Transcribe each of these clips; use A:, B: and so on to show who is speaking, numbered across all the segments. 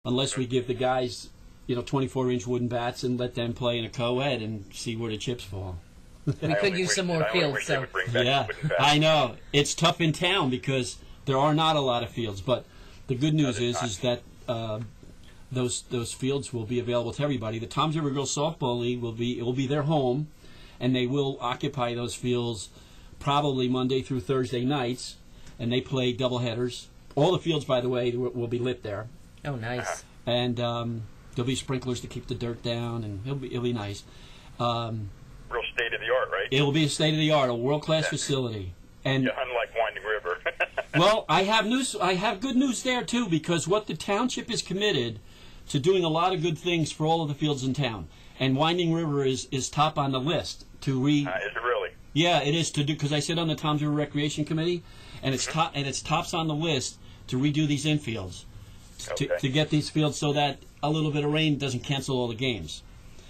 A: unless we give the guys, 24-inch wooden bats and let them play in a co-ed and see where the chips fall.
B: We could use some more fields, so.
A: Yeah, I know. It's tough in town because there are not a lot of fields, but the good news is that those fields will be available to everybody. The Toms River Girls Softball League will be their home, and they will occupy those fields probably Monday through Thursday nights, and they play doubleheaders. All the fields, by the way, will be lit there.
B: Oh, nice.
A: And there'll be sprinklers to keep the dirt down, and it'll be nice.
C: Real state of the art, right?
A: It will be a state of the art, a world-class facility. And
C: unlike Winding River.
A: well, I have news. I have good news there too, because what the township is committed to doing a lot of good things for all of the fields in town, and Winding River is top on the list to
C: Is it really?
A: Yeah, it is to do, because I sit on the Toms River Recreation Committee, and it's tops on the list to redo these infields, to get these fields so that a little bit of rain doesn't cancel all the games.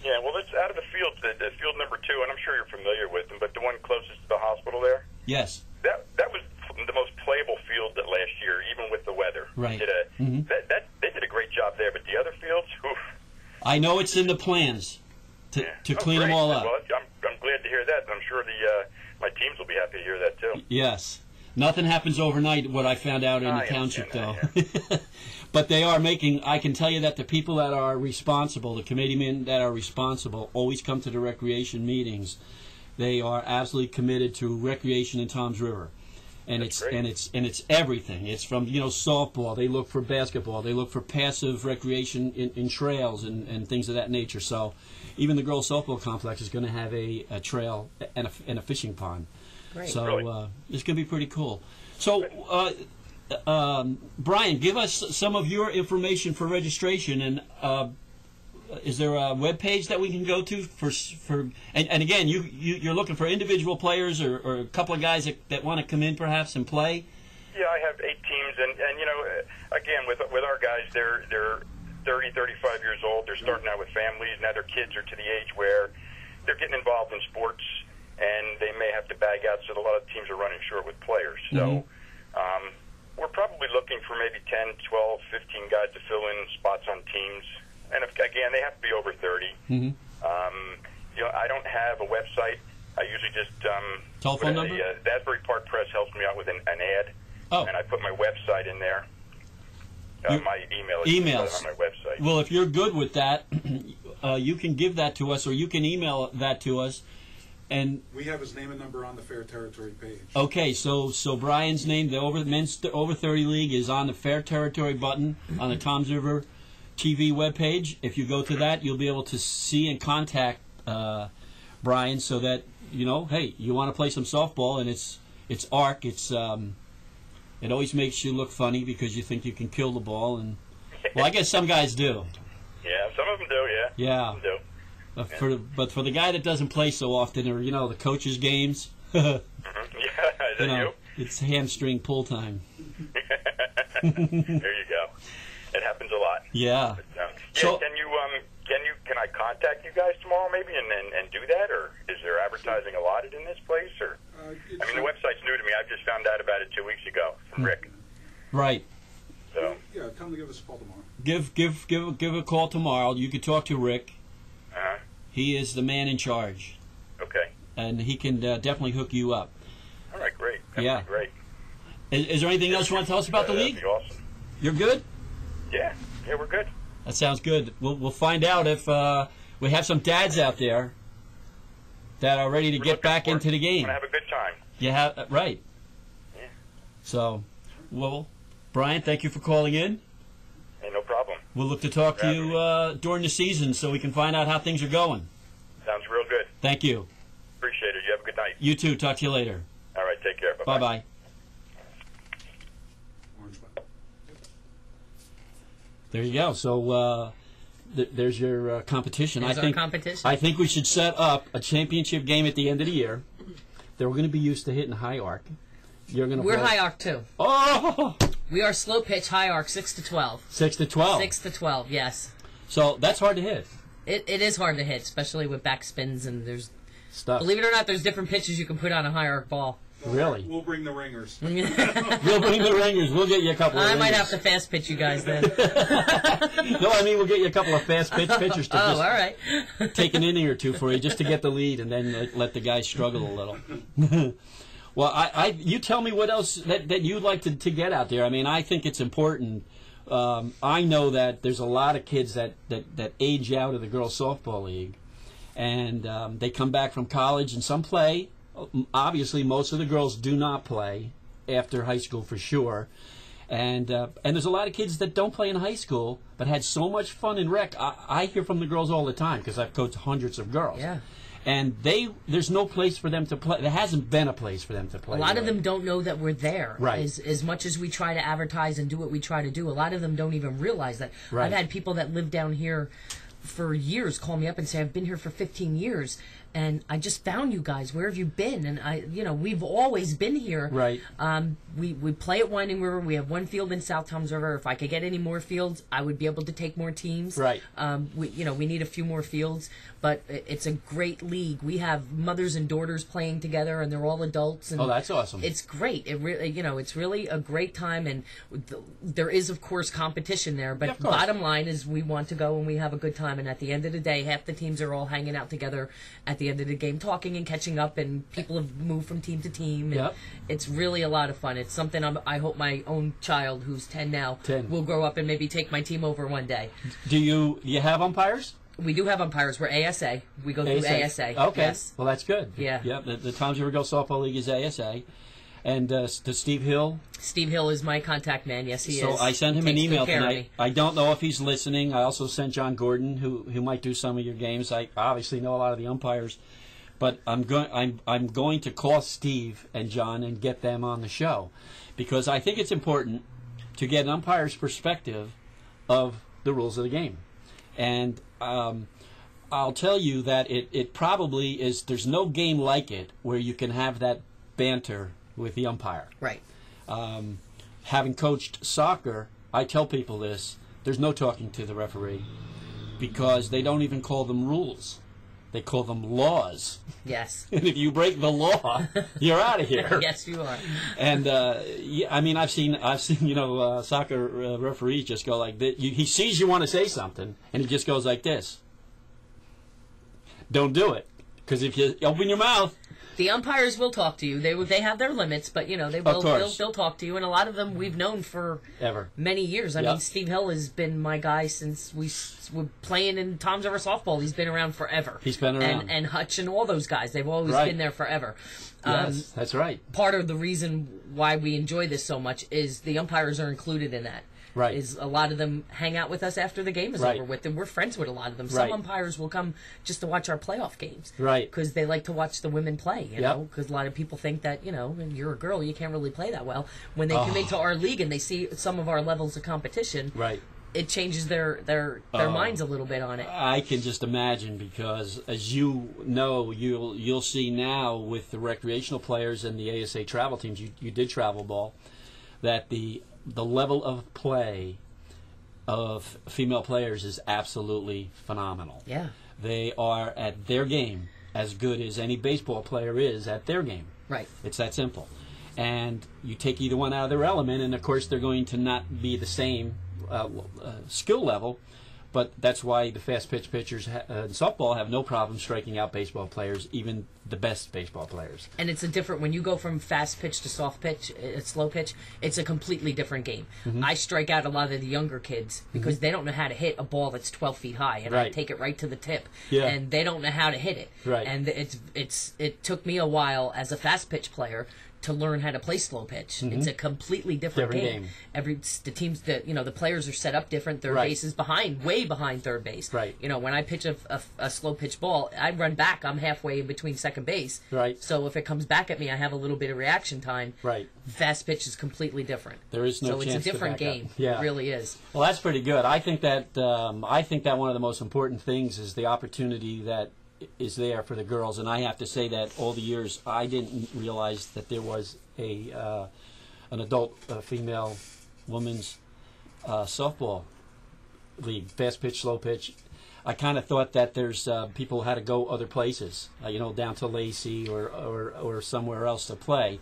C: Yeah, well, it's out of the field, the field number 2, and I'm sure you're familiar with them, but the one closest to the hospital there.
A: Yes.
C: That was the most playable field that last year, even with the weather.
A: Right.
C: They did a great job there, but the other fields, oof.
A: I know it's in the plans to clean them all up.
C: Well, I'm glad to hear that. I'm sure my teams will be happy to hear that too.
A: Yes. Nothing happens overnight, what I found out in the township, though.
C: Yeah.
A: But they are making, I can tell you that the people that are responsible, the committeemen that are responsible, always come to the recreation meetings. They are absolutely committed to recreation in Toms River. And it's everything. It's from, softball. They look for basketball. They look for passive recreation in trails and things of that nature. So even the girls' softball complex is going to have a trail and a fishing pond.
B: Great.
A: So
C: really?
A: It's going to be pretty cool. So, Brian, give us some of your information for registration, and is there a web page that we can go to and again, you're looking for individual players or a couple of guys that want to come in perhaps and play?
C: Yeah, I have 8 teams, and again, with our guys, they're 30, 35 years old. They're starting out with families. Now their kids are to the age where they're getting involved in sports, and they may have to bag out, so a lot of teams are running short with players. So we're probably looking for maybe 10, 12, 15 guys to fill in spots on teams. And again, they have to be over 30. I don't have a website. I usually just
A: telephone number.
C: The Asbury Park Press helps me out with an ad, and I put my website in there. My email is on my website.
A: Well, if you're good with that, you can give that to us, or you can email that to us. And
D: we have his name and number on the Fair Territory page.
A: Okay, so Brian's name, the men's over 30 league, is on the Fair Territory button on the Toms River TV webpage. If you go to that, you'll be able to see and contact Brian, so that hey, you want to play some softball, and it's arc. It always makes you look funny because you think you can kill the ball, and well, I guess some guys do.
C: Yeah, some of them do. Yeah.
A: Yeah.
C: Some do.
A: But for the guy that doesn't play so often, or the coaches' games,
C: Yeah, you?
A: It's hamstring pull time.
C: There you go. It happens a lot.
A: Yeah.
C: But,
A: so
C: can I contact you guys tomorrow maybe and do that, or is there advertising allotted in this place, or? The website's new to me. I just found out about it 2 weeks ago from Rick.
A: Right.
C: So.
D: Yeah, come to give us a call tomorrow.
A: Give a call tomorrow. You could talk to Rick.
C: Uh-huh.
A: He is the man in charge.
C: Okay.
A: And he can definitely hook you up.
C: All right, great.
A: Yeah.
C: Great.
A: Is there anything else you want to tell us about the league?
C: That'd be awesome.
A: You're good?
C: Yeah, we're good.
A: That sounds good. We'll find out if we have some dads out there that are ready to get back into the game.
C: We're going to have a good time.
A: Yeah, right.
C: Yeah.
A: So, well, Brian, thank you for calling in.
C: Hey, no problem.
A: We'll look to talk to you during the season so we can find out how things are going.
C: Sounds real good.
A: Thank you.
C: Appreciate it. You have a good night.
A: You too. Talk to you later.
C: All right, take care. Bye-bye.
A: Bye-bye. There you go. So there's your competition.
B: There's our competition.
A: I think we should set up a championship game at the end of the year. They're going to be used to hitting high arc. We're
B: high arc too.
A: Oh!
B: We are slow pitch high arc 6 to 12.
A: 6 to 12.
B: 6 to 12. Yes.
A: So that's hard to hit.
B: It is hard to hit, especially with back spins, and there's
A: stuff.
B: Believe it or not, there's different pitches you can put on a high arc ball.
A: Really?
D: We'll bring the ringers.
A: We'll bring the ringers. We'll get you a couple of ringers.
B: I might have to fast pitch you guys then.
A: No, I mean, we'll get you a couple of fast pitch pitchers to
B: all
A: just
B: right.
A: take an inning or two for you just to get the lead and then let the guys struggle a little. Well, you tell me what else that you'd like to get out there. I mean, I think it's important. I know that there's a lot of kids that age out of the girls softball league, and they come back from college and some play. Obviously, most of the girls do not play after high school for sure. And there's a lot of kids that don't play in high school but had so much fun in rec. I hear from the girls all the time because I've coached hundreds of girls.
B: Yeah.
A: And there's no place for them to play. There hasn't been a place for them to play.
B: A lot of them don't know that we're there.
A: Right.
B: As much as we try to advertise and do what we try to do, a lot of them don't even realize that.
A: Right.
B: I've had people that live down here for years call me up and say, I've been here for 15 years. And I just found you guys. Where have you been? And we've always been here.
A: Right.
B: We play at Winding River. We have one field in South Toms River. If I could get any more fields, I would be able to take more teams.
A: Right.
B: We need a few more fields, but it's a great league. We have mothers and daughters playing together, and they're all adults. And
A: oh, that's awesome.
B: It's great. It really, it's really a great time, and there is, of course, competition there. But
A: Yeah,
B: bottom line is, we want to go and we have a good time. And at the end of the day, half the teams are all hanging out together at the end of the game, talking and catching up, and people have moved from team to team. And
A: Yep.
B: it's really a lot of fun. It's something I hope my own child, who's 10 now,
A: 10.
B: will grow up and maybe take my team over one day.
A: Do you have umpires?
B: We do have umpires. We're ASA. We go through ASA.
A: Okay.
B: Yes.
A: Well, that's good.
B: Yeah.
A: Yep. The Toms River Girls Softball League is ASA. And does Steve Hill?
B: Steve Hill is my contact man. Yes, he is.
A: So I sent him an
B: Takes good
A: email
B: care of
A: tonight.
B: me.
A: I don't know if he's listening. I also sent John Gordon, who might do some of your games. I obviously know a lot of the umpires, but I'm going to call Steve and John and get them on the show, because I think it's important to get an umpire's perspective of the rules of the game. And I'll tell you that it probably is. There's no game like it where you can have that banter with the umpire.
B: Right.
A: Having coached soccer, I tell people this: there's no talking to the referee, because they don't even call them rules; they call them laws.
B: Yes.
A: And if you break the law, you're out of here.
B: Yes, you are.
A: And yeah, I mean, I've seen soccer referees just go like this. He sees you want to say something, and he just goes like this. Don't do it, because if you open your mouth.
B: The umpires will talk to you. They have their limits, but they will. They'll talk to you, and a lot of them we've known for many years. I mean, Steve Hill has been my guy since we were playing in Toms River softball. He's been around forever.
A: He's been around,
B: and Hutch and all those guys. They've always been there forever.
A: Yes, that's right.
B: Part of the reason why we enjoy this so much is the umpires are included in that.
A: Right.
B: Is a lot of them hang out with us after the game is over with, and we're friends with a lot of them. Some umpires will come just to watch our playoff games, because they like to watch the women play. You know, because a lot of people think that when you're a girl, you can't really play that well. When they come into our league and they see some of our levels of competition, it changes their minds a little bit on it.
A: I can just imagine, because as you know, you'll see now with the recreational players and the ASA travel teams. You did travel ball, that the level of play of female players is absolutely phenomenal.
B: Yeah.
A: They are at their game as good as any baseball player is at their game.
B: Right.
A: It's that simple. And you take either one out of their element, and of course they're going to not be the same skill level, but that's why the fast pitch pitchers in softball have no problem striking out baseball players, even the best baseball players.
B: And it's a different, when you go from fast pitch to soft pitch, slow pitch, it's a completely different game. I strike out a lot of the younger kids because they don't know how to hit a ball that's 12 feet high, and I take it right to the tip, and they don't know how to hit it. And it took me a while as a fast pitch player to learn how to play slow pitch. It's a completely different game. The teams that the players are set up different. Third base is way behind third base. When I pitch a slow pitch ball, I run back. I'm halfway in between second base. So if it comes back at me, I have a little bit of reaction time. Fast pitch is completely different.
A: There is no chance.
B: So it's a different game. It really is.
A: Well, that's pretty good. I think that one of the most important things is the opportunity that is there for the girls, and I have to say that all the years I didn't realize that there was an adult female women's softball league, fast pitch, slow pitch. I kind of thought that there's people had to go other places, down to Lacey or somewhere else to play.